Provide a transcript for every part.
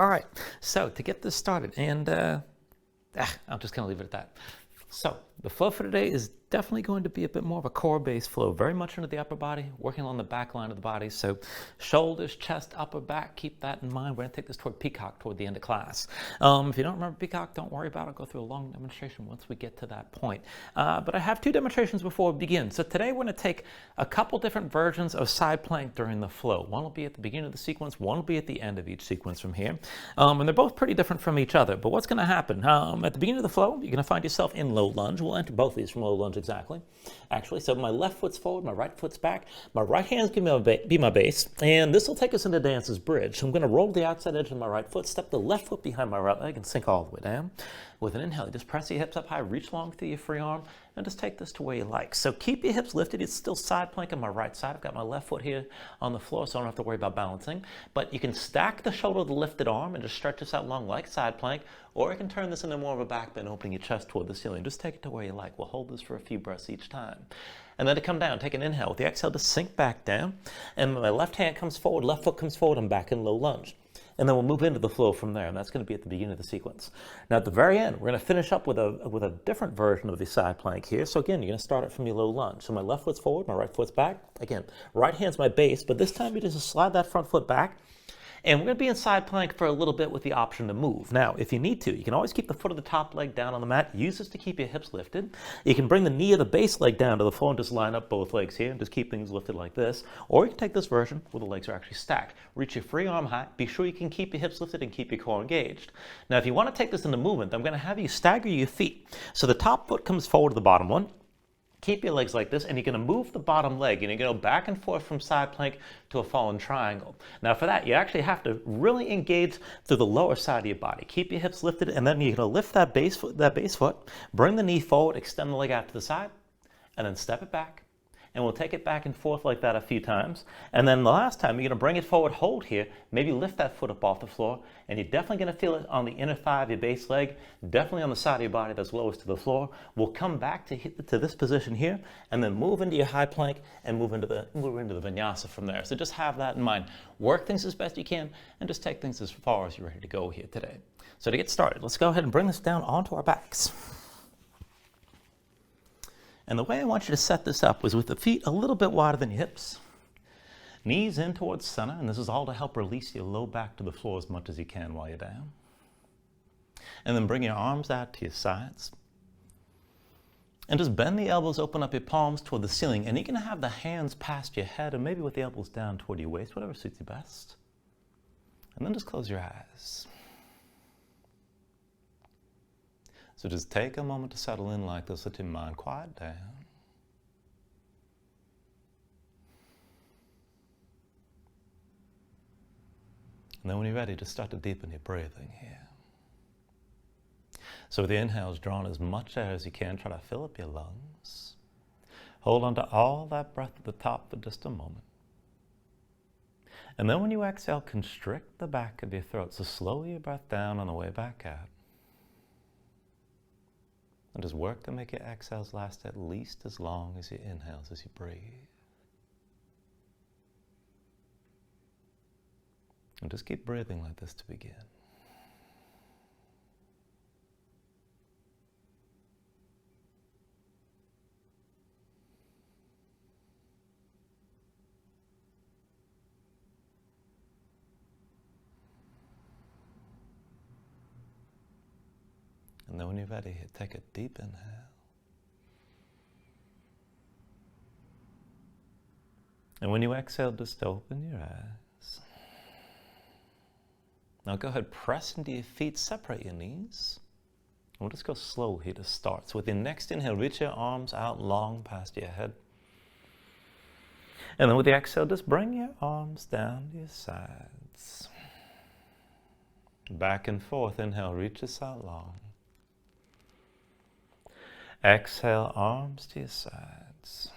All right, so to get this started, and I'm just going to leave it at that. So the flow for today is definitely going to be a bit more of a core-based flow, very much into the upper body, working on the back line of the body. So shoulders, chest, upper back, keep that in mind. We're going to take this toward Peacock toward the end of class. If you don't remember Peacock, don't worry about it. I'll go through a long demonstration once we get to that point. But I have two demonstrations before we begin. So today we're going to take a couple different versions of side plank during the flow. One will be at the beginning of the sequence, one will be at the end of each sequence from here. And they're both pretty different from each other. But what's going to happen? At the beginning of the flow, you're going to find yourself in low lunge. We'll enter both of these from low lunge exactly. Actually, so my left foot's forward, my right foot's back. My right hand's going to be my base. And this will take us into dancer's bridge. So I'm going to roll the outside edge of my right foot, step the left foot behind my right leg, and sink all the way down. With an inhale, just press your hips up high, reach long through your free arm, and just take this to where you like. So keep your hips lifted. It's still side plank on my right side. I've got my left foot here on the floor, so I don't have to worry about balancing. But you can stack the shoulder of the lifted arm and just stretch this out long like side plank, or you can turn this into more of a back bend, opening your chest toward the ceiling. Just take it to where you like. We'll hold this for a few breaths each time. And then to come down, take an inhale. With the exhale, to sink back down. And my left hand comes forward, left foot comes forward, I'm back in low lunge. And then we'll move into the flow from there, and that's going to be at the beginning of the sequence. Now at the very end, we're going to finish up with a different version of the side plank here. So again, you're going to start it from your low lunge. So my left foot's forward, my right foot's back. Again, right hand's my base, but this time you just slide that front foot back. And we're going to be in side plank for a little bit with the option to move. Now, if you need to, you can always keep the foot of the top leg down on the mat. Use this to keep your hips lifted. You can bring the knee of the base leg down to the floor and just line up both legs here and just keep things lifted like this. Or you can take this version where the legs are actually stacked. Reach your free arm high. Be sure you can keep your hips lifted and keep your core engaged. Now, if you want to take this into movement, I'm going to have you stagger your feet. So the top foot comes forward to the bottom one. Keep your legs like this, and you're going to move the bottom leg, and you're going to go back and forth from side plank to a fallen triangle. Now for that, you actually have to really engage through the lower side of your body. Keep your hips lifted, and then you're going to lift that base foot, bring the knee forward, extend the leg out to the side, and then step it back. And we'll take it back and forth like that a few times. And then the last time, you're going to bring it forward, hold here, maybe lift that foot up off the floor, and you're definitely going to feel it on the inner thigh of your base leg, definitely on the side of your body that's lowest to the floor. We'll come back to this position here, and then move into your high plank and move into the Vinyasa from there. So just have that in mind. Work things as best you can, and just take things as far as you're ready to go here today. So to get started, let's go ahead and bring this down onto our backs. And the way I want you to set this up is with the feet a little bit wider than your hips. Knees in towards center, and this is all to help release your low back to the floor as much as you can while you're down. And then bring your arms out to your sides. And just bend the elbows, open up your palms toward the ceiling, and you can have the hands past your head and maybe with the elbows down toward your waist, whatever suits you best. And then just close your eyes. So just take a moment to settle in like this, let your mind quiet down. And then when you're ready, just start to deepen your breathing here. So with the inhales, draw in as much air as you can. Try to fill up your lungs. Hold on to all that breath at the top for just a moment. And then when you exhale, constrict the back of your throat. So slow your breath down on the way back out. And just work to make your exhales last at least as long as your inhales as you breathe. And just keep breathing like this to begin. And then when you're ready, take a deep inhale. And when you exhale, just open your eyes. Now go ahead, press into your feet, separate your knees. And we'll just go slow here to start. So with your next inhale, reach your arms out long past your head. And then with the exhale, just bring your arms down to your sides. Back and forth, inhale, reach us out long. Exhale, arms to your sides.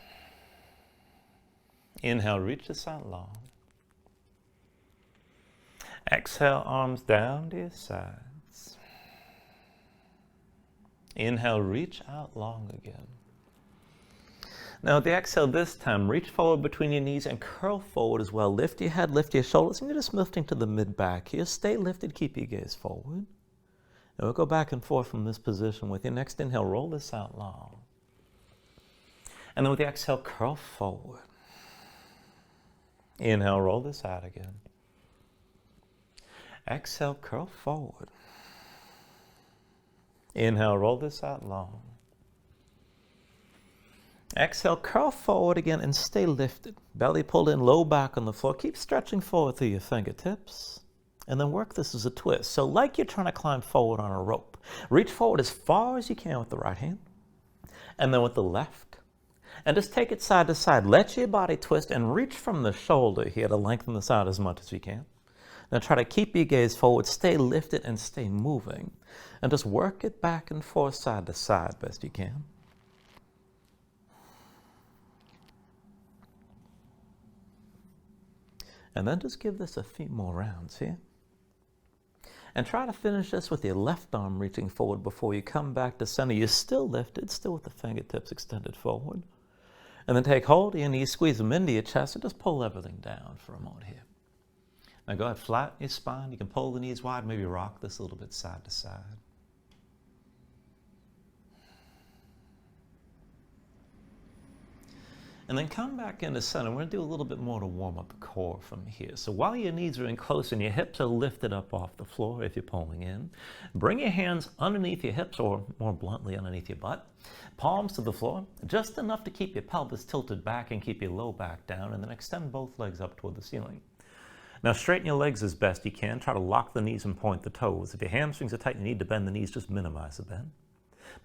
Inhale, reach this out long. Exhale, arms down to your sides. Inhale, reach out long again. Now with the exhale this time, reach forward between your knees and curl forward as well. Lift your head, lift your shoulders, and you're just lifting to the mid-back here. Stay lifted, keep your gaze forward. And we'll go back and forth from this position with your next inhale. Roll this out long. And then with the exhale, curl forward. Inhale, roll this out again. Exhale, curl forward. Inhale, roll this out long. Exhale, curl forward again and stay lifted. Belly pulled in, low back on the floor. Keep stretching forward through your fingertips. And then work this as a twist. So like you're trying to climb forward on a rope. Reach forward as far as you can with the right hand. And then with the left. And just take it side to side. Let your body twist and reach from the shoulder here to lengthen this out as much as you can. Now try to keep your gaze forward. Stay lifted and stay moving. And just work it back and forth side to side best you can. And then just give this a few more rounds here. And try to finish this with your left arm reaching forward before you come back to center. You're still lifted, still with the fingertips extended forward. And then take hold of your knees, squeeze them into your chest, and just pull everything down for a moment here. Now go ahead, flatten your spine. You can pull the knees wide, maybe rock this a little bit side to side. And then come back into center. We're going to do a little bit more to warm up the core from here. So while your knees are in close and your hips are lifted up off the floor if you're pulling in, bring your hands underneath your hips, or more bluntly underneath your butt. Palms to the floor, just enough to keep your pelvis tilted back and keep your low back down, and then extend both legs up toward the ceiling. Now straighten your legs as best you can. Try to lock the knees and point the toes. If your hamstrings are tight and you need to bend the knees, just minimize the bend.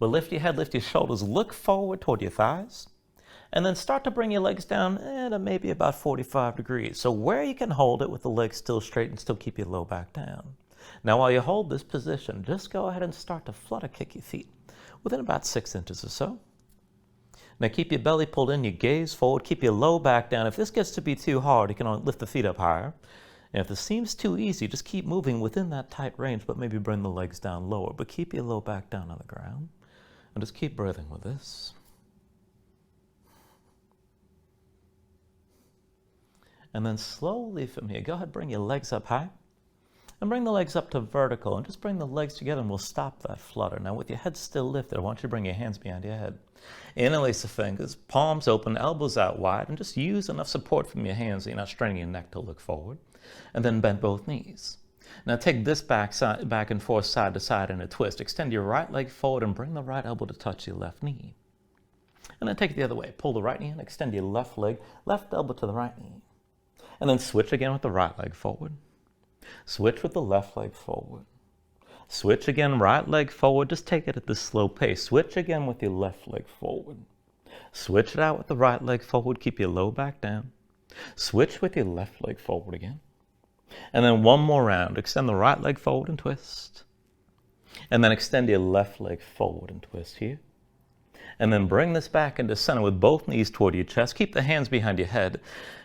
But lift your head, lift your shoulders, look forward toward your thighs. And then start to bring your legs down at maybe about 45 degrees. So where you can hold it with the legs still straight and still keep your low back down. Now while you hold this position, just go ahead and start to flutter kick your feet within about 6 inches or so. Now keep your belly pulled in, your gaze forward, keep your low back down. If this gets to be too hard, you can lift the feet up higher. And if this seems too easy, just keep moving within that tight range, but maybe bring the legs down lower. But keep your low back down on the ground. And just keep breathing with this. And then slowly from here, go ahead, bring your legs up high. And bring the legs up to vertical. And just bring the legs together and we'll stop that flutter. Now with your head still lifted, I want you to bring your hands behind your head. Interlace the fingers, palms open, elbows out wide. And just use enough support from your hands so you're not straining your neck to look forward. And then bend both knees. Now take this back and forth, side to side in a twist. Extend your right leg forward and bring the right elbow to touch your left knee. And then take it the other way. Pull the right knee in, extend your left leg, left elbow to the right knee. And then switch again with the right leg forward. Switch with the left leg forward. Switch again, right leg forward. Just take it at this slow pace. Switch again with your left leg forward. Switch it out with the right leg forward. Keep your low back down. Switch with your left leg forward again. And then one more round. Extend the right leg forward and twist. And then extend your left leg forward and twist here. And then bring this back into center with both knees toward your chest. Keep the hands behind your head.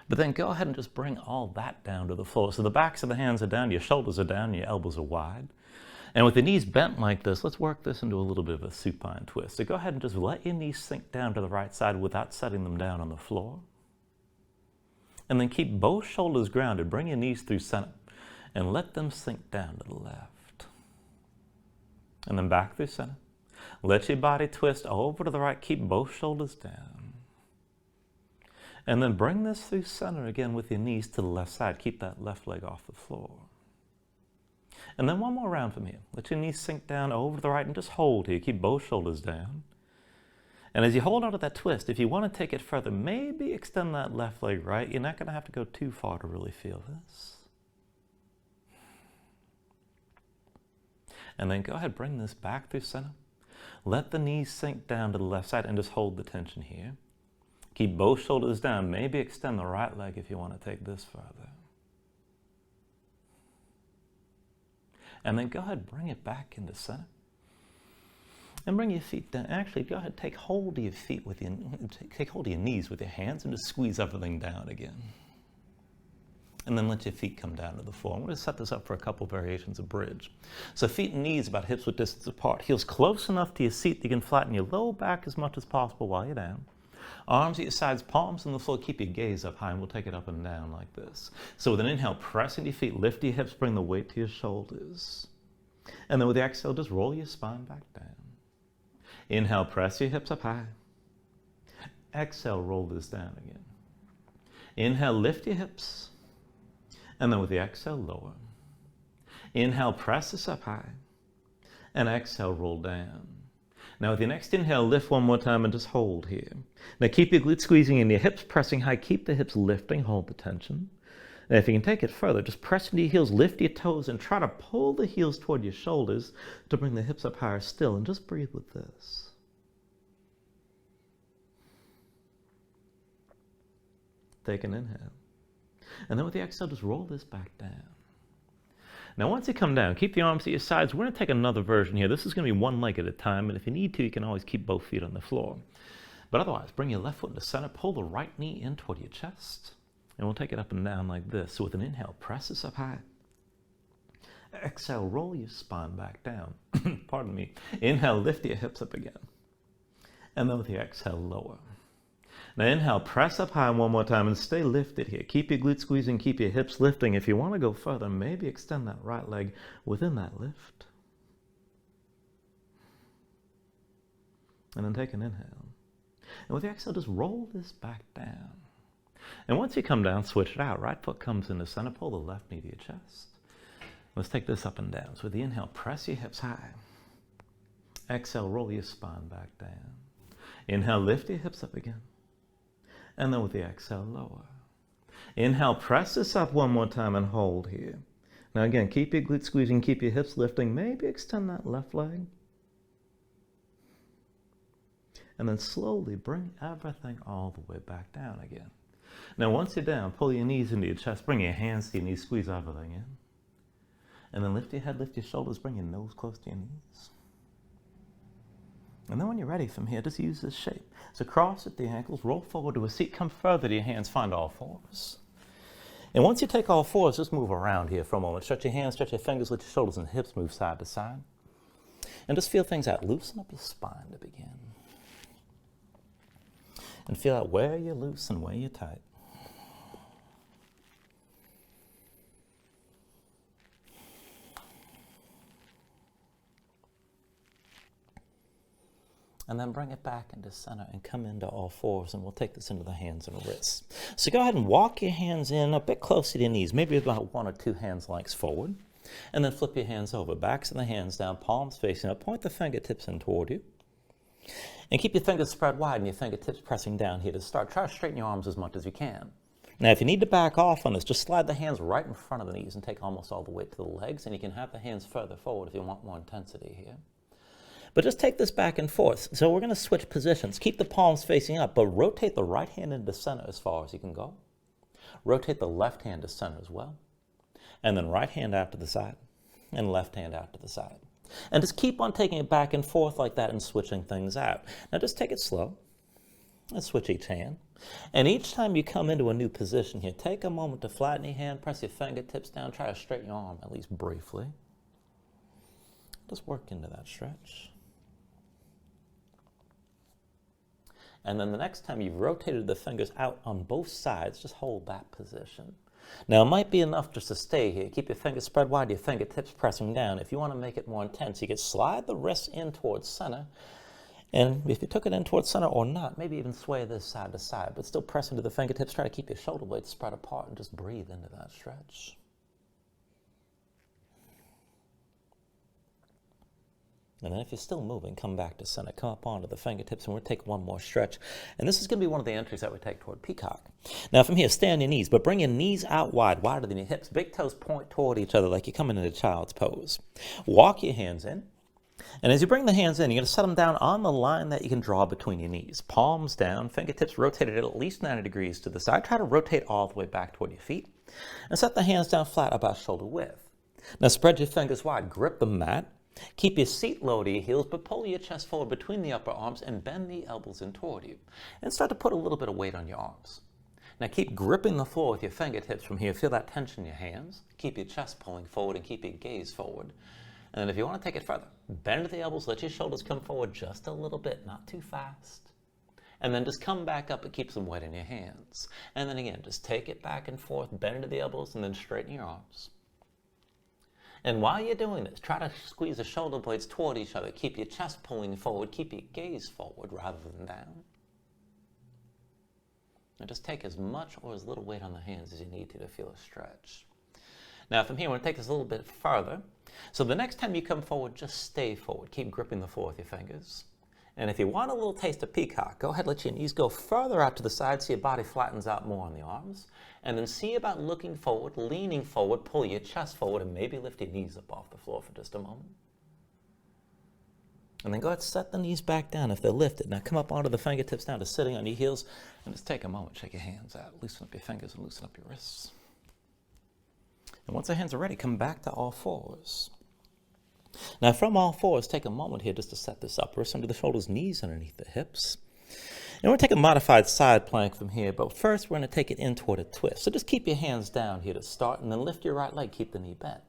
But then go ahead and just bring all that down to the floor. So the backs of the hands are down, your shoulders are down, your elbows are wide. And with the knees bent like this, let's work this into a little bit of a supine twist. So go ahead and just let your knees sink down to the right side without setting them down on the floor. And then keep both shoulders grounded. Bring your knees through center and let them sink down to the left. And then back through center. Let your body twist over to the right. Keep both shoulders down. And then bring this through center again with your knees to the left side. Keep that left leg off the floor. And then one more round from here. Let your knees sink down over to the right and just hold here. Keep both shoulders down. And as you hold on to that twist, if you want to take it further, maybe extend that left leg right. You're not going to have to go too far to really feel this. And then go ahead, bring this back through center. Let the knees sink down to the left side and just hold the tension here. Keep both shoulders down. Maybe extend the right leg if you want to take this further. And then go ahead, bring it back into center. And bring your feet down. Actually, go ahead, take hold of your feet with your, take hold of your knees with your hands and just squeeze everything down again. And then let your feet come down to the floor. I'm going to set this up for a couple variations of bridge. So feet and knees about hips width distance apart. Heels close enough to your seat that you can flatten your low back as much as possible while you're down. Arms at your sides, palms on the floor. Keep your gaze up high, and we'll take it up and down like this. So with an inhale, press into your feet, lift your hips, bring the weight to your shoulders. And then with the exhale, just roll your spine back down. Inhale, press your hips up high. Exhale, roll this down again. Inhale, lift your hips. And then with the exhale, lower. Inhale, press this up high. And exhale, roll down. Now with your next inhale, lift one more time and just hold here. Now keep your glutes squeezing and your hips pressing high. Keep the hips lifting, hold the tension. And if you can take it further, just press into your heels, lift your toes, and try to pull the heels toward your shoulders to bring the hips up higher still, and just breathe with this. Take an inhale. And then with the exhale, just roll this back down. Now once you come down, keep the arms at your sides. We're going to take another version here. This is going to be one leg at a time, and if you need to, you can always keep both feet on the floor. But otherwise, bring your left foot into center, pull the right knee in toward your chest, and we'll take it up and down like this. So with an inhale, press this up high. Exhale, roll your spine back down. Pardon me. Inhale, lift your hips up again. And then with the exhale, lower. Now inhale, press up high one more time and stay lifted here. Keep your glutes squeezing, keep your hips lifting. If you want to go further, maybe extend that right leg within that lift. And then take an inhale. And with the exhale, just roll this back down. And once you come down, switch it out. Right foot comes in the center, pull the left knee to your chest. Let's take this up and down. So with the inhale, press your hips high. Exhale, roll your spine back down. Inhale, lift your hips up again. And then with the exhale, lower. Inhale, press this up one more time and hold here. Now again, keep your glutes squeezing, keep your hips lifting. Maybe extend that left leg. And then slowly bring everything all the way back down again. Now once you're down, pull your knees into your chest, bring your hands to your knees, squeeze everything in. And then lift your head, lift your shoulders, bring your nose close to your knees. And then when you're ready from here, just use this shape. So cross at the ankles, roll forward to a seat, come further to your hands, find all fours. And once you take all fours, just move around here for a moment. Stretch your hands, stretch your fingers, let your shoulders and hips move side to side. And just feel things out. Loosen up your spine to begin. And feel out where you're loose and where you're tight. And then bring it back into center and come into all fours, and we'll take this into the hands and wrists. So go ahead and walk your hands in a bit closer to your knees, maybe about 1 or 2 hands lengths forward. And then flip your hands over, backs of the hands down, palms facing up. Point the fingertips in toward you. And keep your fingers spread wide and your fingertips pressing down here to start. Try to straighten your arms as much as you can. Now, if you need to back off on this, just slide the hands right in front of the knees and take almost all the weight to the legs, and you can have the hands further forward if you want more intensity here. But just take this back and forth. So we're going to switch positions. Keep the palms facing up, but rotate the right hand into center as far as you can go. Rotate the left hand to center as well. And then right hand out to the side, and left hand out to the side. And just keep on taking it back and forth like that and switching things out. Now just take it slow and switch each hand. And each time you come into a new position here, take a moment to flatten your hand, press your fingertips down, try to straighten your arm at least briefly. Just work into that stretch. And then the next time you've rotated the fingers out on both sides, just hold that position. Now, it might be enough just to stay here. Keep your fingers spread wide, your fingertips pressing down. If you want to make it more intense, you could slide the wrists in towards center. And if you took it in towards center or not, maybe even sway this side to side, but still press into the fingertips. Try to keep your shoulder blades spread apart and just breathe into that stretch. And then if you're still moving, come back to center. Come up onto the fingertips, and we'll take one more stretch. And this is going to be one of the entries that we take toward Peacock. Now from here, stay on your knees, but bring your knees out wide, wider than your hips. Big toes point toward each other like you're coming into child's pose. Walk your hands in. And as you bring the hands in, you're going to set them down on the line that you can draw between your knees. Palms down, fingertips rotated at least 90 degrees to the side. Try to rotate all the way back toward your feet. And set the hands down flat about shoulder width. Now spread your fingers wide, grip the mat. Keep your seat low to your heels, but pull your chest forward between the upper arms and bend the elbows in toward you. And start to put a little bit of weight on your arms. Now keep gripping the floor with your fingertips from here. Feel that tension in your hands. Keep your chest pulling forward and keep your gaze forward. And then if you want to take it further, bend the elbows, let your shoulders come forward just a little bit, not too fast. And then just come back up. It keeps them wet in your hands. And then again, just take it back and forth, bend into the elbows, and then straighten your arms. And while you're doing this, try to squeeze the shoulder blades toward each other. Keep your chest pulling forward. Keep your gaze forward rather than down. And just take as much or as little weight on the hands as you need to feel a stretch. Now from here, we're going to take this a little bit further. So the next time you come forward, just stay forward. Keep gripping the floor with your fingers. And if you want a little taste of Peacock, go ahead, let your knees go further out to the side so your body flattens out more on the arms. And then see about looking forward, leaning forward, pull your chest forward, and maybe lift your knees up off the floor for just a moment. And then go ahead and set the knees back down if they're lifted. Now come up onto the fingertips down to sitting on your heels, and just take a moment, shake your hands out, loosen up your fingers and loosen up your wrists. And once the hands are ready, come back to all fours. Now from all fours, take a moment here just to set this up. Wrists under the shoulders, knees underneath the hips. And we're going to take a modified side plank from here, but first we're going to take it in toward a twist. So just keep your hands down here to start, and then lift your right leg, keep the knee bent.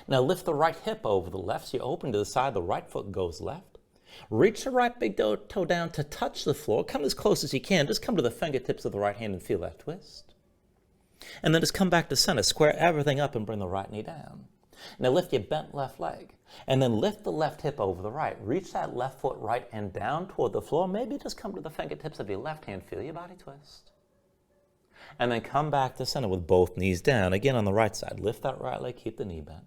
Now lift the right hip over the left, so you open to the side, the right foot goes left. Reach the right big toe down to touch the floor. Come as close as you can. Just come to the fingertips of the right hand and feel that twist. And then just come back to center, square everything up and bring the right knee down. Now lift your bent left leg, and then lift the left hip over the right. Reach that left foot right and down toward the floor. Maybe just come to the fingertips of your left hand. Feel your body twist. And then come back to center with both knees down. Again on the right side. Lift that right leg, keep the knee bent.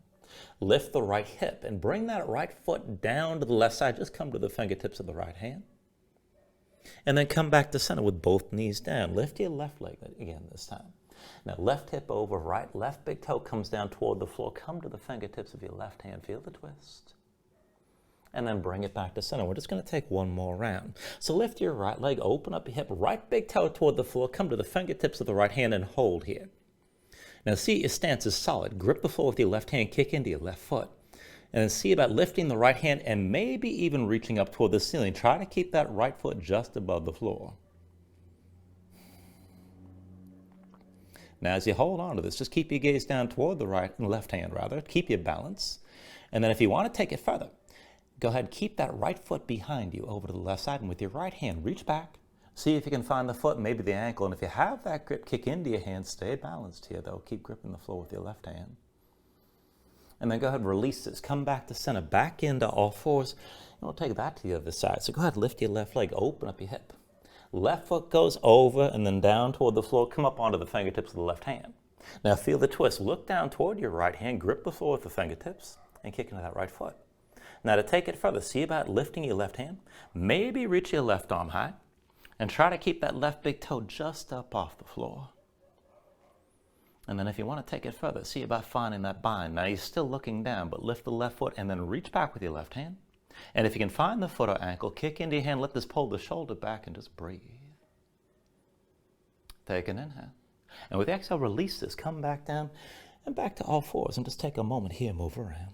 Lift the right hip and bring that right foot down to the left side. Just come to the fingertips of the right hand. And then come back to center with both knees down. Lift your left leg again this time. Now left hip over right, left big toe comes down toward the floor. Come to the fingertips of your left hand. Feel the twist. And then bring it back to center. We're just going to take one more round. So lift your right leg, open up your hip, right big toe toward the floor. Come to the fingertips of the right hand and hold here. Now see your stance is solid. Grip the floor with your left hand, kick into your left foot. And then see about lifting the right hand and maybe even reaching up toward the ceiling. Try to keep that right foot just above the floor. Now as you hold on to this, just keep your gaze down toward the right and left hand rather. Keep your balance. And then if you want to take it further, go ahead, keep that right foot behind you over to the left side, and with your right hand, reach back. See if you can find the foot, maybe the ankle, and if you have that grip, kick into your hand. Stay balanced here though. Keep gripping the floor with your left hand. And then go ahead and release this. Come back to center, back into all fours, and we'll take that to the other side. So go ahead, lift your left leg, open up your hip. Left foot goes over and then down toward the floor. Come up onto the fingertips of the left hand. Now feel the twist. Look down toward your right hand, grip the floor with the fingertips, and kick into that right foot. Now to take it further, see about lifting your left hand. Maybe reach your left arm high, and try to keep that left big toe just up off the floor. And then if you want to take it further, see about finding that bind. Now you're still looking down, but lift the left foot and then reach back with your left hand. And if you can find the foot or ankle, kick into your hand, let this pull the shoulder back and just breathe. Take an inhale. And with the exhale, release this. Come back down and back to all fours. And just take a moment here, move around.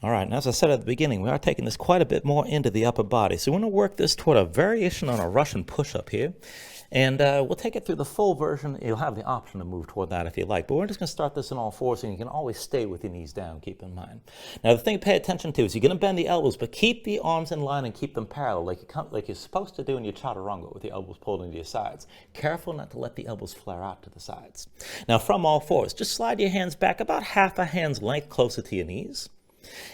All right, and as I said at the beginning, we are taking this quite a bit more into the upper body. So we want to work this toward a variation on a Russian push-up here. And we'll take it through the full version. You'll have the option to move toward that if you like. But we're just going to start this in all fours, and you can always stay with your knees down, keep in mind. Now, the thing to pay attention to is you're going to bend the elbows, but keep the arms in line and keep them parallel, like you're supposed to do in your chaturanga with your elbows pulled into your sides. Careful not to let the elbows flare out to the sides. Now, from all fours, just slide your hands back about half a hand's length closer to your knees.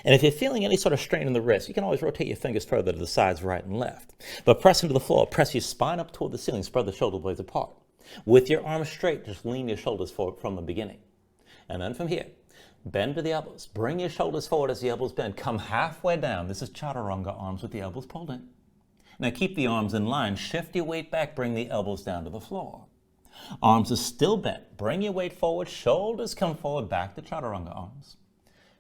And if you're feeling any sort of strain in the wrist, you can always rotate your fingers further to the sides, right and left. But press into the floor. Press your spine up toward the ceiling. Spread the shoulder blades apart. With your arms straight, just lean your shoulders forward from the beginning. And then from here, bend to the elbows. Bring your shoulders forward as the elbows bend. Come halfway down. This is chaturanga, arms with the elbows pulled in. Now keep the arms in line. Shift your weight back. Bring the elbows down to the floor. Arms are still bent. Bring your weight forward. Shoulders come forward. Back to chaturanga arms.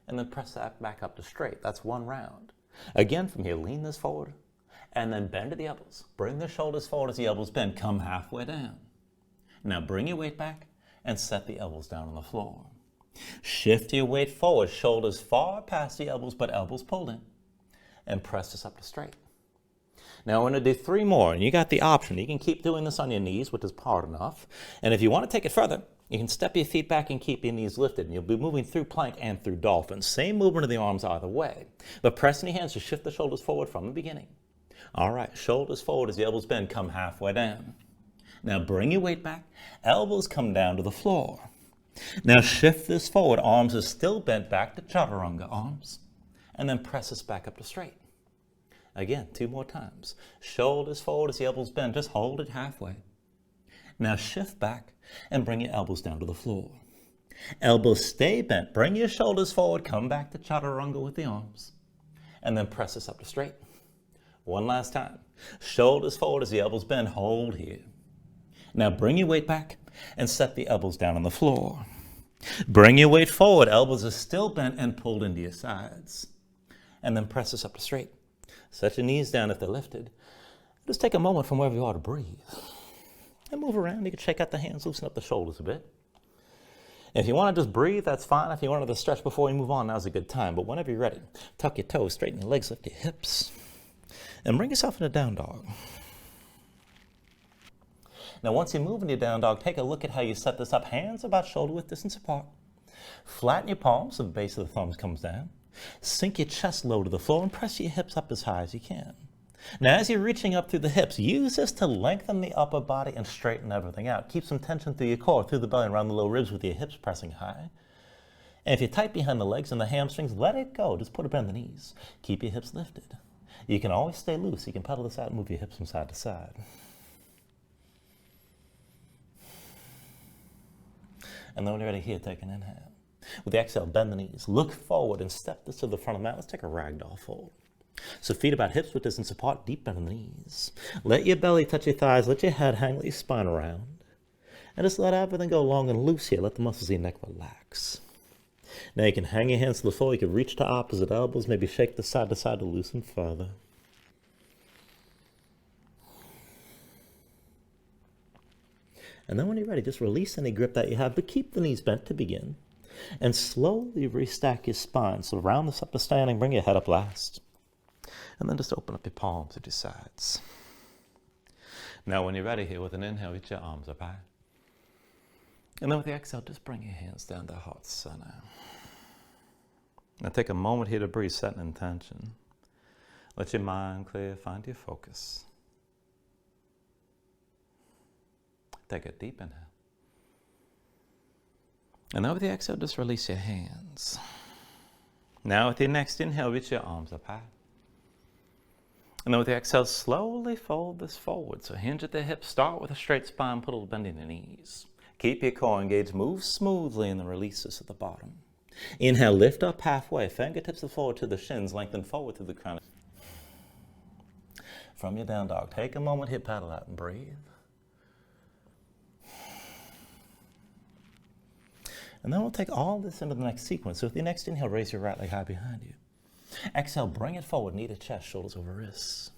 And then press that back up to straight. That's one round. Again, from here, lean this forward, and then bend to the elbows. Bring the shoulders forward as the elbows bend. Come halfway down. Now bring your weight back and set the elbows down on the floor. Shift your weight forward, shoulders far past the elbows, but elbows pulled in. And press this up to straight. Now we're going to do 3 more, and you got the option. You can keep doing this on your knees, which is hard enough. And if you want to take it further, you can step your feet back and keep your knees lifted, and you'll be moving through plank and through dolphin. Same movement of the arms either way. But pressing your hands to shift the shoulders forward from the beginning. All right, shoulders forward as the elbows bend, come halfway down. Now bring your weight back, elbows come down to the floor. Now shift this forward, arms are still bent back to chaturanga arms, and then press this back up to straight. Again, 2 more times. Shoulders forward as the elbows bend, just hold it halfway. Now shift back and bring your elbows down to the floor. Elbows stay bent, bring your shoulders forward, come back to chaturanga with the arms, and then press this up to straight. One last time. Shoulders forward as the elbows bend, hold here. Now bring your weight back and set the elbows down on the floor. Bring your weight forward, elbows are still bent and pulled into your sides. And then press this up to straight. Set your knees down if they're lifted. Just take a moment from wherever you are to breathe. And move around. You can shake out the hands, loosen up the shoulders a bit. If you want to just breathe, that's fine. If you wanted to stretch before you move on, now's a good time. But whenever you're ready, tuck your toes, straighten your legs, lift your hips, and bring yourself into down dog. Now, once you move into down dog, take a look at how you set this up. Hands about shoulder width distance apart. Flatten your palms so the base of the thumbs comes down. Sink your chest low to the floor and press your hips up as high as you can. Now, as you're reaching up through the hips, use this to lengthen the upper body and straighten everything out. Keep some tension through your core, through the belly, and around the low ribs with your hips pressing high. And if you're tight behind the legs and the hamstrings, let it go. Just put it bend the knees. Keep your hips lifted. You can always stay loose. You can pedal this out and move your hips from side to side. And then when you're ready here, take an inhale. With the exhale, bend the knees. Look forward and step this to the front of the mat. Let's take a ragdoll fold. So feet about hips width distance apart, deep bend in the knees. Let your belly touch your thighs. Let your head hang, let your spine around. And just let everything go long and loose here. Let the muscles of your neck relax. Now you can hang your hands to the floor. You can reach to opposite elbows. Maybe shake the side to side to loosen further. And then when you're ready, just release any grip that you have, but keep the knees bent to begin. And slowly restack your spine. So round this up to standing, bring your head up last. And then just open up your palms at your sides. Now when you're ready here, with an inhale, reach your arms up high. And then with the exhale, just bring your hands down to heart center. Now take a moment here to breathe, set an intention. Let your mind clear, find your focus. Take a deep inhale. And now with the exhale, just release your hands. Now with your next inhale, reach your arms up high. And then with the exhale, slowly fold this forward. So hinge at the hips, start with a straight spine, put a little bend in your knees. Keep your core engaged, move smoothly, and then release this at the bottom. Inhale, lift up halfway, fingertips forward to the shins, lengthen forward through the crown. From your down dog, take a moment here, paddle out and breathe. And then we'll take all this into the next sequence. So with the next inhale, raise your right leg high behind you. Exhale, bring it forward, knee to chest, shoulders over wrists.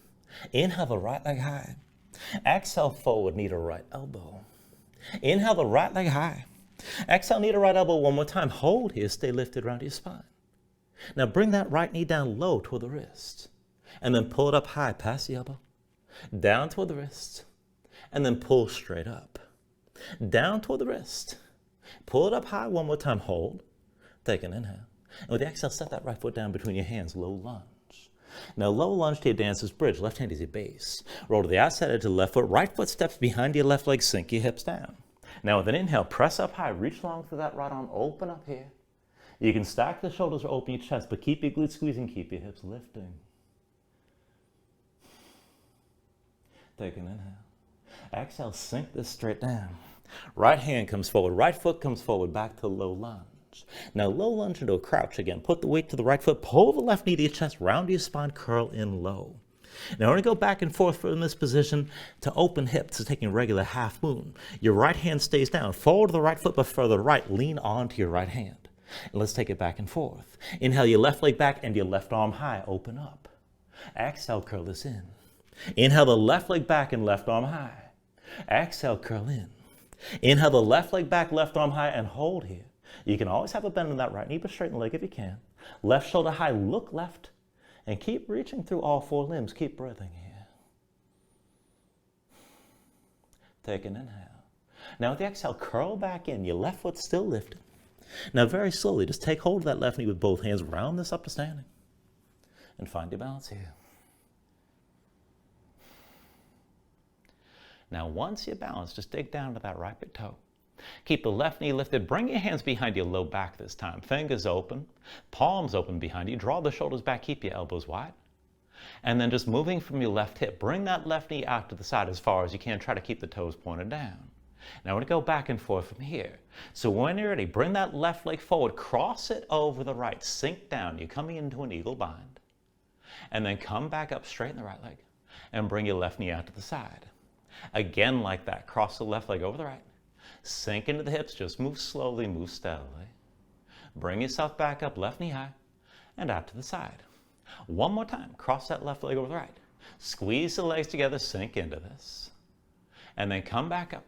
Inhale the right leg high. Exhale forward, knee to right elbow. Inhale the right leg high. Exhale, knee to right elbow one more time. Hold here, stay lifted around your spine. Now bring that right knee down low toward the wrist. And then pull it up high past the elbow. Down toward the wrist. And then pull straight up. Down toward the wrist. Pull it up high one more time, hold. Take an inhale. And with the exhale, set that right foot down between your hands, low lunge. Now low lunge to your dancer's bridge, left hand is your base. Roll to the outside edge of the left foot, right foot steps behind your left leg, sink your hips down. Now with an inhale, press up high, reach long through that right arm, open up here. You can stack the shoulders or open your chest, but keep your glutes squeezing, keep your hips lifting. Take an inhale. Exhale, sink this straight down. Right hand comes forward, right foot comes forward, back to low lunge. Now low lunge into a crouch again. Put the weight to the right foot, pull the left knee to your chest, round your spine, curl in low. Now we're going to go back and forth from this position to open hips, so taking a regular half moon. Your right hand stays down, forward to the right foot, but further right, lean onto your right hand. And let's take it back and forth. Inhale your left leg back and your left arm high, open up. Exhale, curl this in. Inhale the left leg back and left arm high. Exhale, curl in. Inhale the left leg back, left arm high, and hold here. You can always have a bend in that right knee, but straighten the leg if you can. Left shoulder high, look left, and keep reaching through all four limbs. Keep breathing here. Take an inhale. Now with the exhale, curl back in. Your left foot still lifted. Now very slowly, just take hold of that left knee with both hands, round this up to standing, and find your balance here. Now, once you're balanced, just dig down to that right big toe. Keep the left knee lifted. Bring your hands behind your low back this time. Fingers open, palms open behind you. Draw the shoulders back. Keep your elbows wide. And then just moving from your left hip, bring that left knee out to the side as far as you can. Try to keep the toes pointed down. Now, we're going to go back and forth from here. So when you're ready, bring that left leg forward. Cross it over the right. Sink down. You're coming into an eagle bind. And then come back up, straighten the right leg. And bring your left knee out to the side. Again, like that. Cross the left leg over the right. Sink into the hips, just move slowly, move steadily. Bring yourself back up, left knee high, and out to the side. One more time, cross that left leg over the right. Squeeze the legs together, sink into this. And then come back up.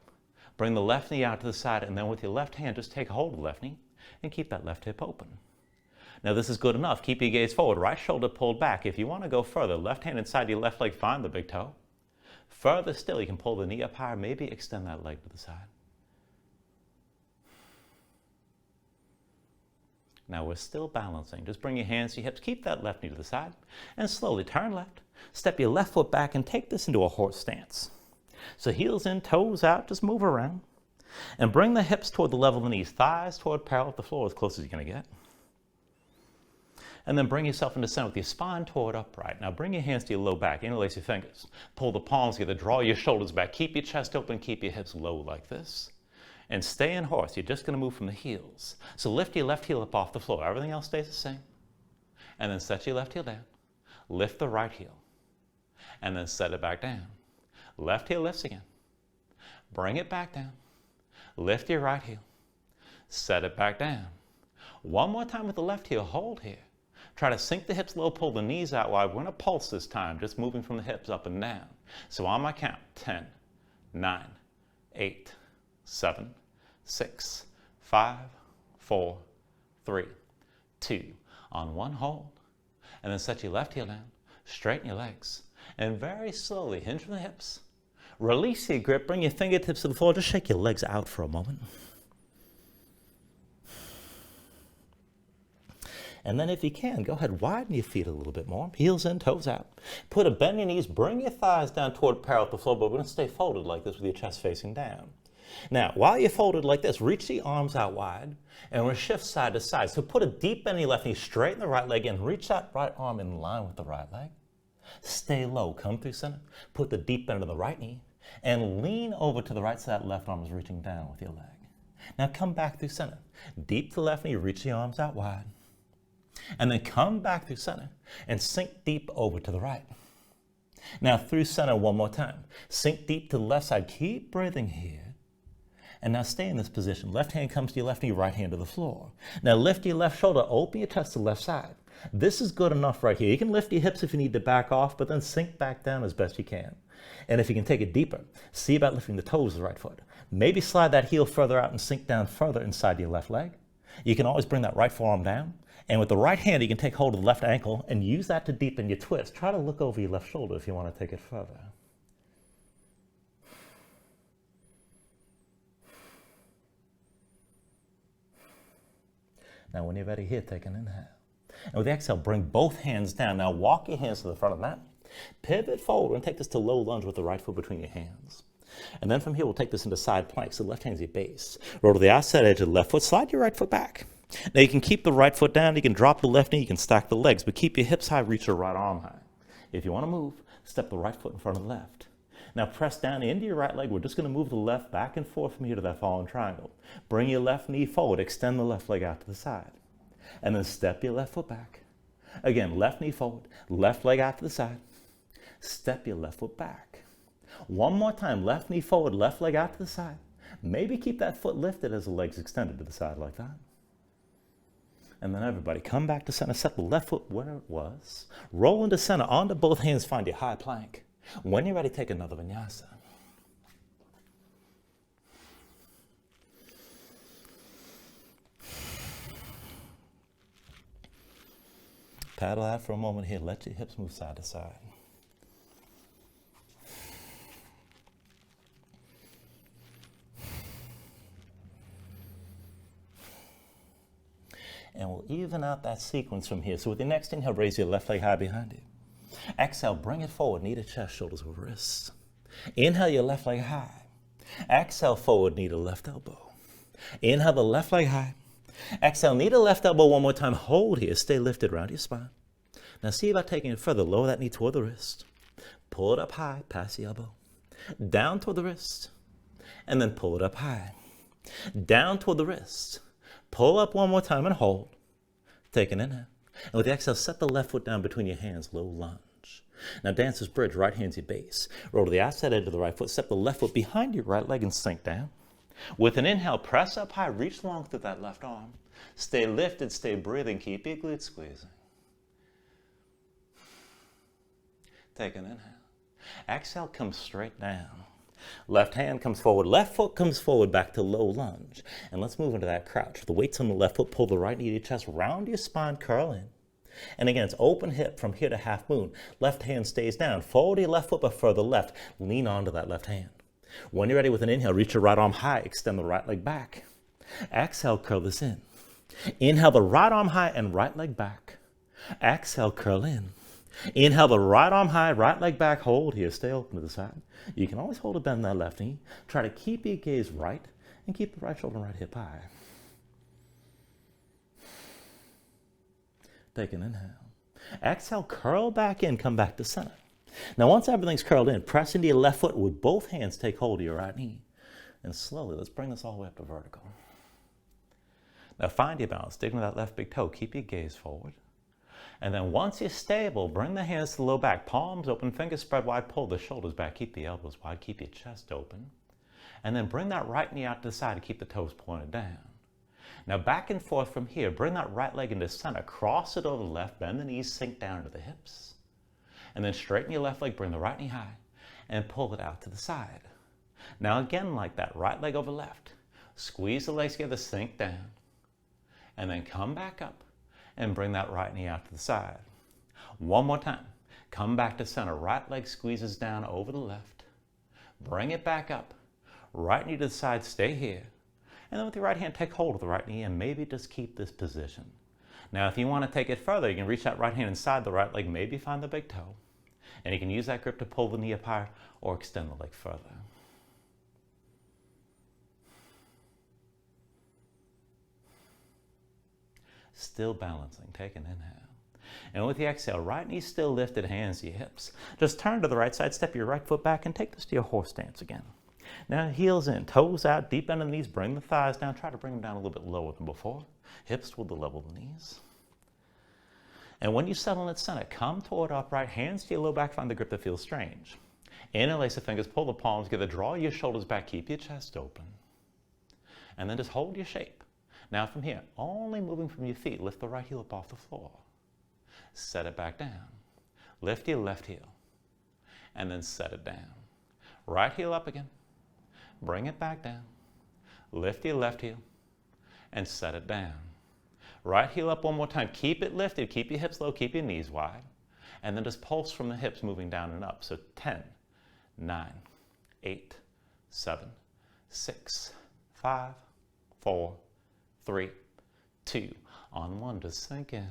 Bring the left knee out to the side, and then with your left hand, just take hold of the left knee and keep that left hip open. Now this is good enough. Keep your gaze forward, right shoulder pulled back. If you want to go further, left hand inside your left leg, find the big toe. Further still, you can pull the knee up higher, maybe extend that leg to the side. Now we're still balancing. Just bring your hands to your hips, keep that left knee to the side, and slowly turn left. Step your left foot back and take this into a horse stance. So heels in, toes out, just move around. And bring the hips toward the level of the knees, thighs toward parallel with the floor as close as you're going to get. And then bring yourself into center with your spine toward upright. Now bring your hands to your low back, interlace your fingers. Pull the palms together, draw your shoulders back, keep your chest open, keep your hips low like this. And stay in horse. You're just going to move from the heels. So lift your left heel up off the floor. Everything else stays the same. And then set your left heel down. Lift the right heel. And then set it back down. Left heel lifts again. Bring it back down. Lift your right heel. Set it back down. One more time with the left heel. Hold here. Try to sink the hips low, pull the knees out wide. We're going to pulse this time, just moving from the hips up and down. So on my count, 10, 9, 8, 7, 6, 5, 4, 3, 2. On one hold. And then set your left heel down. Straighten your legs. And very slowly hinge from the hips. Release your grip. Bring your fingertips to the floor. Just shake your legs out for a moment. And then if you can, go ahead, widen your feet a little bit more. Heels in, toes out. Put a bend your knees. Bring your thighs down toward parallel with the floor. But we're going to stay folded like this with your chest facing down. Now, while you're folded like this, reach the arms out wide, and we'll shift side to side. So put a deep bend in your left knee, straighten the right leg in, reach that right arm in line with the right leg. Stay low, come through center, put the deep bend in the right knee, and lean over to the right so that left arm is reaching down with your leg. Now come back through center. Deep to the left knee, reach the arms out wide. And then come back through center and sink deep over to the right. Now through center one more time. Sink deep to the left side. Keep breathing here. And now stay in this position. Left hand comes to your left knee, right hand to the floor. Now lift your left shoulder, open your chest to the left side. This is good enough right here. You can lift your hips if you need to back off, but then sink back down as best you can. And if you can take it deeper, see about lifting the toes of the right foot. Maybe slide that heel further out and sink down further inside your left leg. You can always bring that right forearm down. And with the right hand, you can take hold of the left ankle and use that to deepen your twist. Try to look over your left shoulder if you want to take it further. Now, when you're ready here, take an inhale. And with the exhale, bring both hands down. Now, walk your hands to the front of the mat. Pivot forward and take this to low lunge with the right foot between your hands. And then from here, we'll take this into side plank. So the left hand's your base. Roll to the outside edge of the left foot. Slide your right foot back. Now, you can keep the right foot down. You can drop the left knee. You can stack the legs. But keep your hips high. Reach your right arm high. If you want to move, step the right foot in front of the left. Now press down into your right leg. We're just going to move the left back and forth from here to that fallen triangle. Bring your left knee forward. Extend the left leg out to the side. And then step your left foot back. Again, left knee forward. Left leg out to the side. Step your left foot back. One more time. Left knee forward. Left leg out to the side. Maybe keep that foot lifted as the leg's extended to the side like that. And then everybody come back to center. Set the left foot where it was. Roll into center. Onto both hands. Find your high plank. When you're ready, take another vinyasa. Paddle out for a moment here. Let your hips move side to side. And we'll even out that sequence from here. So with your next inhale, raise your left leg high behind you. Exhale, bring it forward, knee to chest, shoulders over wrists. Inhale your left leg high. Exhale, forward knee to left elbow. Inhale the left leg high. Exhale, knee to left elbow one more time. Hold here. Stay lifted around your spine. Now see about taking it further. Lower that knee toward the wrist. Pull it up high, past the elbow. Down toward the wrist. And then pull it up high. Down toward the wrist. Pull up one more time and hold. Take an inhale. And with the exhale, set the left foot down between your hands, low lunge. Now dancer's bridge, right hand's your base. Roll to the outside edge of the right foot, step the left foot behind your right leg and sink down. With an inhale, press up high, reach long through that left arm. Stay lifted, stay breathing, keep your glutes squeezing. Take an inhale. Exhale, come straight down. Left hand comes forward, left foot comes forward back to low lunge. And let's move into that crouch. The weight's on the left foot, pull the right knee to your chest, round your spine, curl in. And again, it's open hip from here to half moon. Left hand stays down. Forward your left foot, but further left. Lean onto that left hand. When you're ready with an inhale, reach your right arm high, extend the right leg back. Exhale, curl this in. Inhale the right arm high and right leg back. Exhale, curl in. Inhale the right arm high, right leg back, hold here, stay open to the side. You can always hold a bend in that left knee. Try to keep your gaze right and keep the right shoulder and right hip high. Take an inhale. Exhale, curl back in, come back to center. Now once everything's curled in, press into your left foot with both hands, take hold of your right knee. And slowly, let's bring this all the way up to vertical. Now find your balance, dig into that left big toe, keep your gaze forward. And then once you're stable, bring the hands to the low back, palms open, fingers spread wide, pull the shoulders back, keep the elbows wide, keep your chest open. And then bring that right knee out to the side and keep the toes pointed down. Now back and forth from here, bring that right leg into center, cross it over the left, bend the knees, sink down to the hips. And then straighten your left leg, bring the right knee high, and pull it out to the side. Now again like that, right leg over left. Squeeze the legs together, sink down. And then come back up. And bring that right knee out to the side. One more time. Come back to center. Right leg squeezes down over the left. Bring it back up. Right knee to the side. Stay here. And then with your right hand, take hold of the right knee and maybe just keep this position. Now, if you want to take it further, you can reach that right hand inside the right leg, maybe find the big toe. And you can use that grip to pull the knee up higher or extend the leg further. Still balancing, take an inhale. And with the exhale, right knee still lifted, hands to your hips. Just turn to the right side, step your right foot back and take this to your horse stance again. Now heels in, toes out, deep end of the knees, bring the thighs down, try to bring them down a little bit lower than before. Hips toward the level of the knees. And when you settle at center, come toward upright, hands to your low back, find the grip that feels strange. Interlace the fingers, pull the palms together, draw your shoulders back, keep your chest open. And then just hold your shape. Now from here, only moving from your feet, lift the right heel up off the floor. Set it back down. Lift your left heel. And then set it down. Right heel up again. Bring it back down. Lift your left heel. And set it down. Right heel up one more time. Keep it lifted. Keep your hips low. Keep your knees wide. And then just pulse from the hips moving down and up. So 10, 9, 8, 7, 6, 5, 4, 3, 2, on 1, just sink in.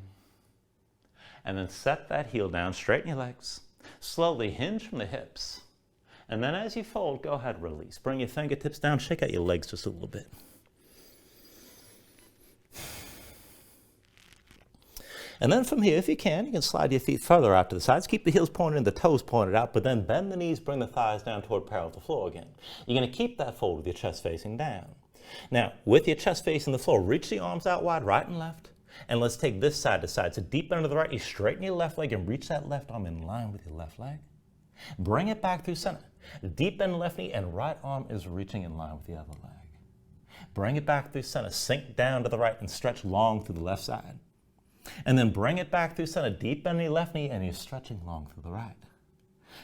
And then set that heel down, straighten your legs. Slowly hinge from the hips. And then as you fold, go ahead, release. Bring your fingertips down, shake out your legs just a little bit. And then from here, if you can slide your feet further out to the sides. Keep the heels pointed in, the toes pointed out, but then bend the knees, bring the thighs down toward parallel to the floor again. You're going to keep that fold with your chest facing down. Now, with your chest facing the floor, reach the arms out wide, right and left. And let's take this side to side. So deep under the right, you straighten your left leg and reach that left arm in line with your left leg. Bring it back through center. Deep bend left knee and right arm is reaching in line with the other leg. Bring it back through center. Sink down to the right and stretch long through the left side. And then bring it back through center. Deep bend your left knee and you're stretching long through the right.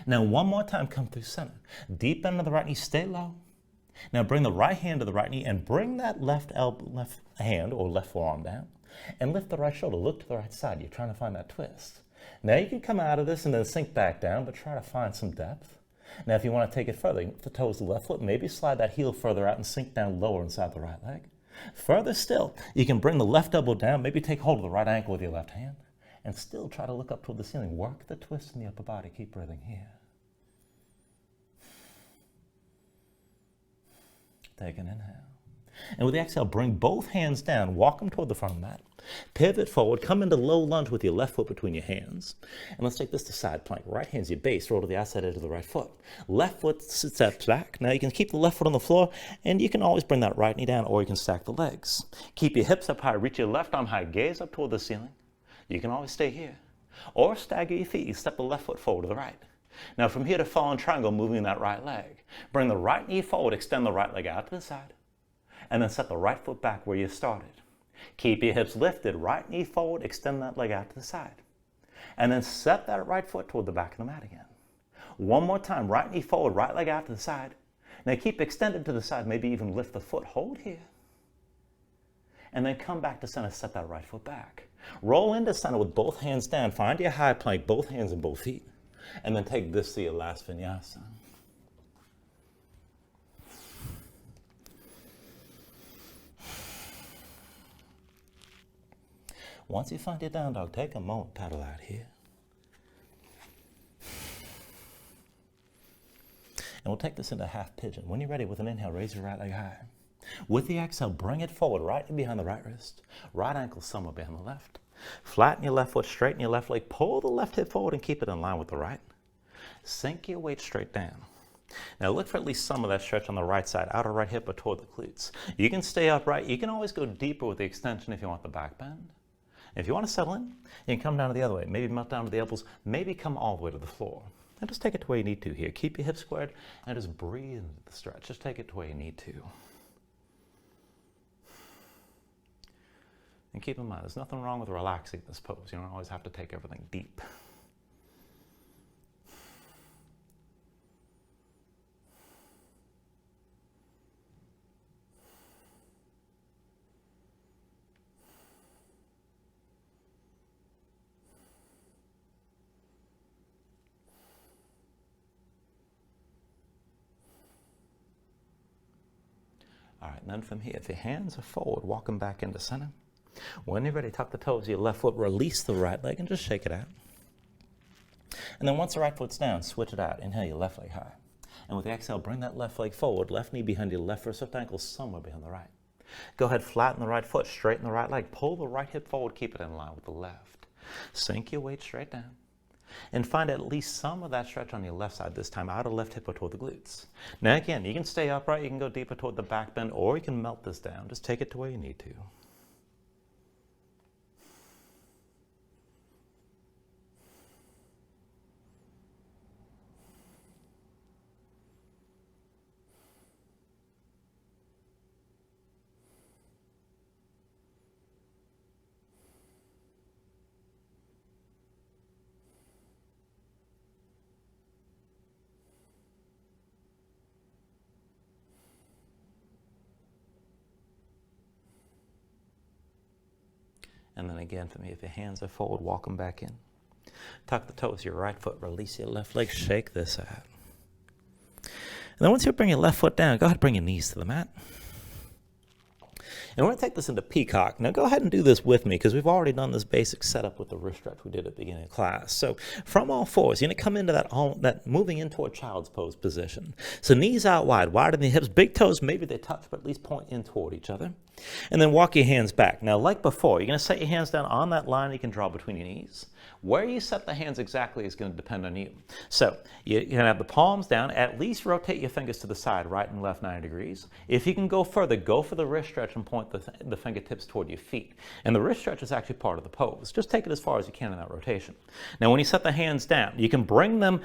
Now one more time, come through center. Deep bend of the right knee, stay low. Now bring the right hand to the right knee and bring that left hand or left forearm down and lift the right shoulder. Look to the right side. You're trying to find that twist. Now you can come out of this and then sink back down, but try to find some depth. Now if you want to take it further, lift the toes of the left foot, maybe slide that heel further out and sink down lower inside the right leg. Further still, you can bring the left elbow down, maybe take hold of the right ankle with your left hand, and still try to look up toward the ceiling. Work the twist in the upper body. Keep breathing here. Take an inhale. And with the exhale, bring both hands down, walk them toward the front of the mat. Pivot forward, come into low lunge with your left foot between your hands. And let's take this to side plank. Right hand's your base, roll to the outside edge of the right foot. Left foot steps back. Now you can keep the left foot on the floor, and you can always bring that right knee down, or you can stack the legs. Keep your hips up high, reach your left arm high, gaze up toward the ceiling. You can always stay here. Or stagger your feet, you step the left foot forward to the right. Now from here to fallen triangle, moving that right leg. Bring the right knee forward, extend the right leg out to the side. And then set the right foot back where you started. Keep your hips lifted, right knee forward, extend that leg out to the side. And then set that right foot toward the back of the mat again. One more time, right knee forward, right leg out to the side. Now keep extended to the side, maybe even lift the foot, hold here. And then come back to center, set that right foot back. Roll into center with both hands down, find your high plank, both hands and both feet. And then take this to your last vinyasa. Once you find your down dog, take a moment, paddle out here. And we'll take this into half pigeon. When you're ready, with an inhale, raise your right leg high. With the exhale, bring it forward, right knee behind the right wrist. Right ankle somewhere behind the left. Flatten your left foot, straighten your left leg, pull the left hip forward and keep it in line with the right. Sink your weight straight down. Now look for at least some of that stretch on the right side, outer right hip or toward the glutes. You can stay upright. You can always go deeper with the extension if you want the back bend. If you want to settle in, you can come down to the other way. Maybe melt down to the elbows, maybe come all the way to the floor. And just take it to where you need to here. Keep your hips squared and just breathe into the stretch. Just take it to where you need to. And keep in mind, there's nothing wrong with relaxing this pose. You don't always have to take everything deep. All right, and then from here, if your hands are forward, walk them back into center. When you're ready, tuck the toes of your left foot, release the right leg, and just shake it out. And then once the right foot's down, switch it out. Inhale your left leg high. And with the exhale, bring that left leg forward, left knee behind your left wrist, left ankle somewhere behind the right. Go ahead, flatten the right foot, straighten the right leg, pull the right hip forward, keep it in line with the left. Sink your weight straight down. And find at least some of that stretch on your left side, this time outer left hip or toward the glutes. Now again, you can stay upright, you can go deeper toward the back bend, or you can melt this down. Just take it to where you need to. And then again for me, if your hands are forward, walk them back in. Tuck the toes, your right foot, release your left leg, shake this out. And then once you bring your left foot down, go ahead and bring your knees to the mat. And we're going to take this into Peacock. Now go ahead and do this with me because we've already done this basic setup with the wrist stretch we did at the beginning of class. So from all fours, you're going to come into that moving into a child's pose position. So knees out wide, wider than the hips, big toes, maybe they touch, but at least point in toward each other. And then walk your hands back. Now like before, you're going to set your hands down on that line you can draw between your knees. Where you set the hands exactly is going to depend on you. So you're going to have the palms down, at least rotate your fingers to the side, right and left 90 degrees. If you can go further, go for the wrist stretch and point the fingertips toward your feet. And the wrist stretch is actually part of the pose. Just take it as far as you can in that rotation. Now when you set the hands down, you can bring them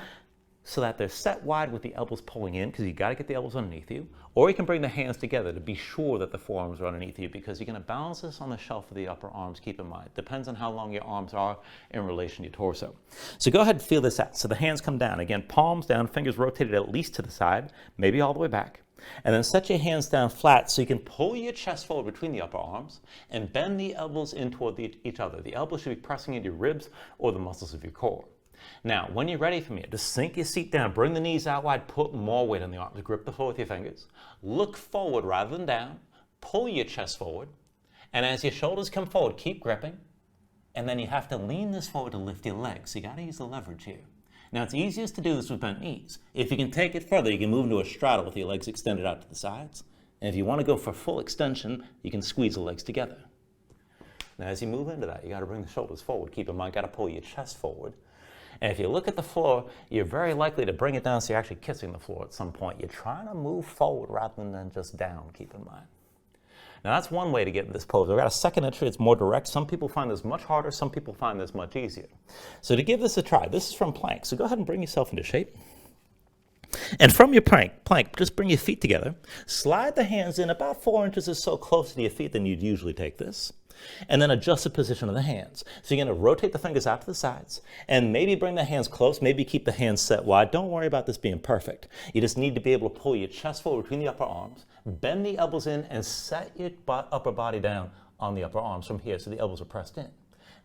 so that they're set wide with the elbows pulling in, because you got to get the elbows underneath you, or you can bring the hands together to be sure that the forearms are underneath you, because you're going to balance this on the shelf of the upper arms. Keep in mind, depends on how long your arms are in relation to your torso. So go ahead and feel this out. So the hands come down. Again, palms down, fingers rotated at least to the side, maybe all the way back. And then set your hands down flat so you can pull your chest forward between the upper arms and bend the elbows in toward each other. The elbows should be pressing into your ribs or the muscles of your core. Now, when you're ready for me, just sink your seat down, bring the knees out wide, put more weight on the arms, grip the floor with your fingers, look forward rather than down, pull your chest forward, and as your shoulders come forward, keep gripping, and then you have to lean this forward to lift your legs. So you got to use the leverage here. Now, it's easiest to do this with bent knees. If you can take it further, you can move into a straddle with your legs extended out to the sides And if you want to go for full extension, you can squeeze the legs together. Now, as you move into that, you got to bring the shoulders forward. Keep in mind, got to pull your chest forward. And if you look at the floor, you're very likely to bring it down so you're actually kissing the floor at some point. You're trying to move forward rather than just down, keep in mind. Now, that's one way to get this pose. We've got a second entry. It's more direct. Some people find this much harder. Some people find this much easier. So to give this a try, this is from plank. So go ahead and bring yourself into shape. And from your plank, just bring your feet together. Slide the hands in about 4 inches or so closer to your feet than you'd usually take this. And then adjust the position of the hands. So you're going to rotate the fingers out to the sides and maybe bring the hands close, maybe keep the hands set wide. Don't worry about this being perfect. You just need to be able to pull your chest forward between the upper arms, bend the elbows in, and set your upper body down on the upper arms from here so the elbows are pressed in.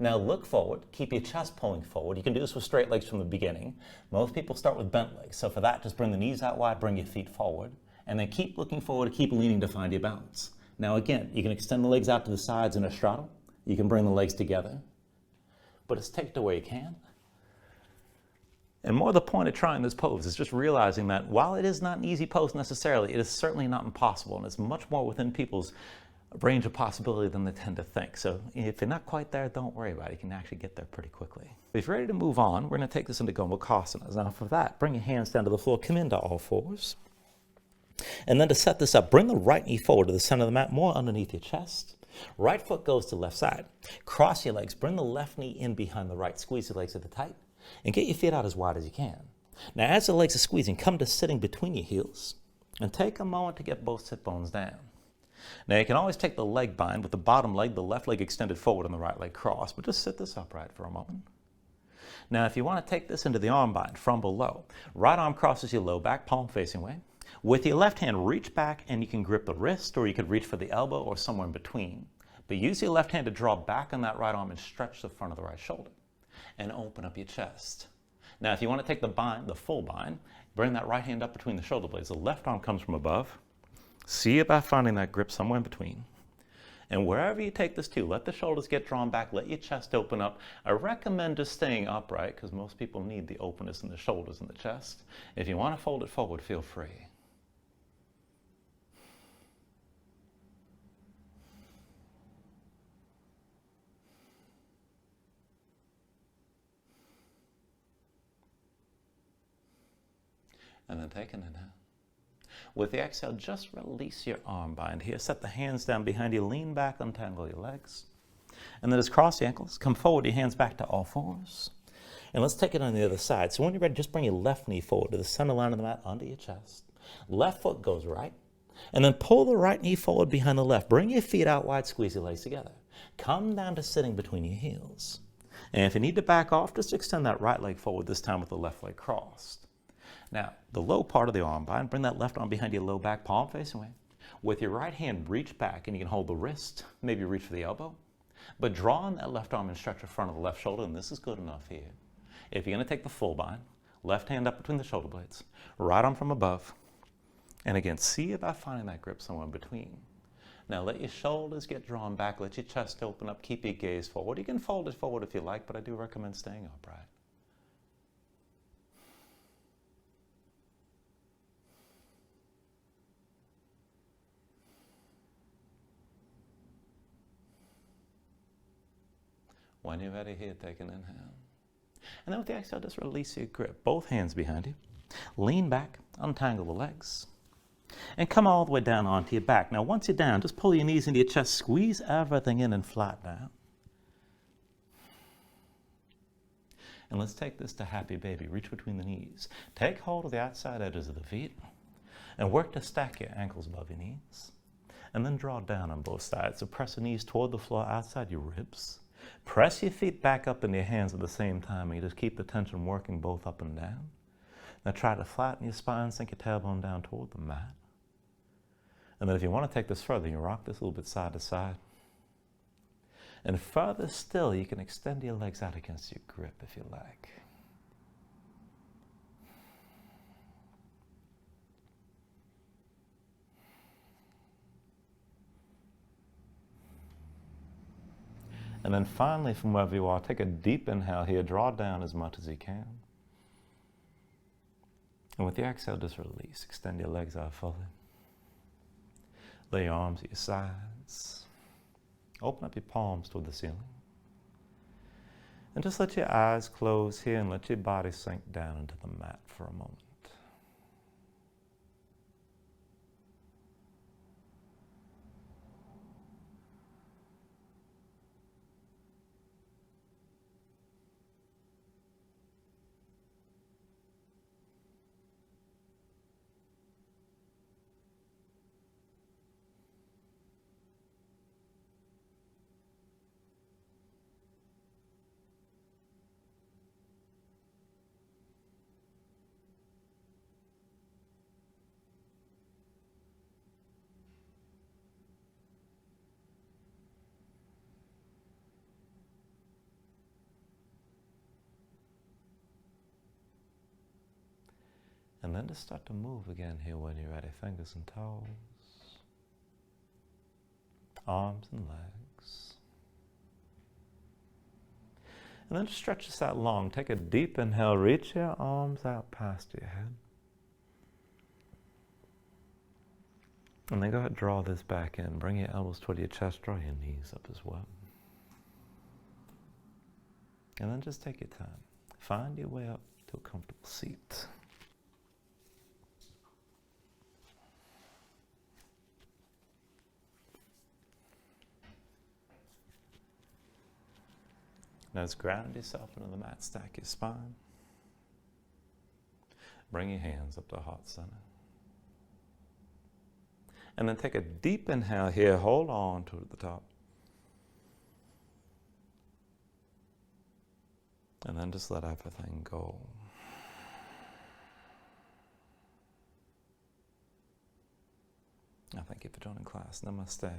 Now look forward, keep your chest pulling forward. You can do this with straight legs from the beginning. Most people start with bent legs. So for that, just bring the knees out wide, bring your feet forward, and then keep looking forward, keep leaning to find your balance. Now again, you can extend the legs out to the sides in a straddle. You can bring the legs together, but it's take it the way you can. And more the point of trying this pose is just realizing that while it is not an easy pose necessarily, it is certainly not impossible, and it's much more within people's range of possibility than they tend to think. So if you're not quite there, don't worry about it. You can actually get there pretty quickly. If you're ready to move on, we're going to take this into Gomukhasana. Now for that, bring your hands down to the floor, come into all fours. And then to set this up, bring the right knee forward to the center of the mat, more underneath your chest. Right foot goes to left side. Cross your legs, bring the left knee in behind the right. Squeeze your legs at the tight, and get your feet out as wide as you can. Now as the legs are squeezing, come to sitting between your heels, and take a moment to get both sit bones down. Now you can always take the leg bind with the bottom leg, the left leg extended forward and the right leg crossed, but just sit this upright for a moment. Now if you want to take this into the arm bind from below, right arm crosses your low back, palm facing away. With your left hand, reach back and you can grip the wrist, or you could reach for the elbow or somewhere in between. But use your left hand to draw back on that right arm and stretch the front of the right shoulder and open up your chest. Now if you want to take the bind, the full bind, bring that right hand up between the shoulder blades. The left arm comes from above. See about finding that grip somewhere in between. And wherever you take this to, let the shoulders get drawn back, let your chest open up. I recommend just staying upright because most people need the openness in the shoulders and the chest. If you want to fold it forward, feel free. And then take an inhale. With the exhale, just release your arm bind here. Set the hands down behind you, lean back, untangle your legs. And then just cross the ankles, come forward, your hands back to all fours. And let's take it on the other side. So when you're ready, just bring your left knee forward to the center line of the mat, under your chest. Left foot goes right. And then pull the right knee forward behind the left. Bring your feet out wide, squeeze your legs together. Come down to sitting between your heels. And if you need to back off, just extend that right leg forward, this time with the left leg crossed. Now, the low part of the arm bind, bring that left arm behind your low back, palm facing away. With your right hand, reach back, and you can hold the wrist, maybe reach for the elbow. But draw on that left arm and stretch the front of the left shoulder, and this is good enough here. If you're going to take the full bind, left hand up between the shoulder blades, right arm from above. And again, see about finding that grip somewhere in between. Now let your shoulders get drawn back, let your chest open up, keep your gaze forward. You can fold it forward if you like, but I do recommend staying upright. When you're ready here, take an inhale. And then with the exhale, just release your grip. Both hands behind you. Lean back, untangle the legs. And come all the way down onto your back. Now once you're down, just pull your knees into your chest, squeeze everything in and flat down. And let's take this to happy baby. Reach between the knees. Take hold of the outside edges of the feet and work to stack your ankles above your knees. And then draw down on both sides. So press the knees toward the floor outside your ribs. Press your feet back up in your hands at the same time, and you just keep the tension working both up and down. Now try to flatten your spine, sink your tailbone down toward the mat. And then if you want to take this further, you rock this a little bit side to side. And further still, you can extend your legs out against your grip if you like. And then finally, from wherever you are, take a deep inhale here. Draw down as much as you can. And with the exhale, just release. Extend your legs out fully. Lay your arms at your sides. Open up your palms toward the ceiling. And just let your eyes close here and let your body sink down into the mat for a moment. And then just start to move again here when you're ready. Fingers and toes, arms and legs. And then just stretch this out long. Take a deep inhale, reach your arms out past your head. And then go ahead and draw this back in. Bring your elbows toward your chest, draw your knees up as well. And then just take your time. Find your way up to a comfortable seat. Now just ground yourself into the mat, stack your spine. Bring your hands up to heart center. And then take a deep inhale here, hold on to the top. And then just let everything go. I thank you for joining class. Namaste.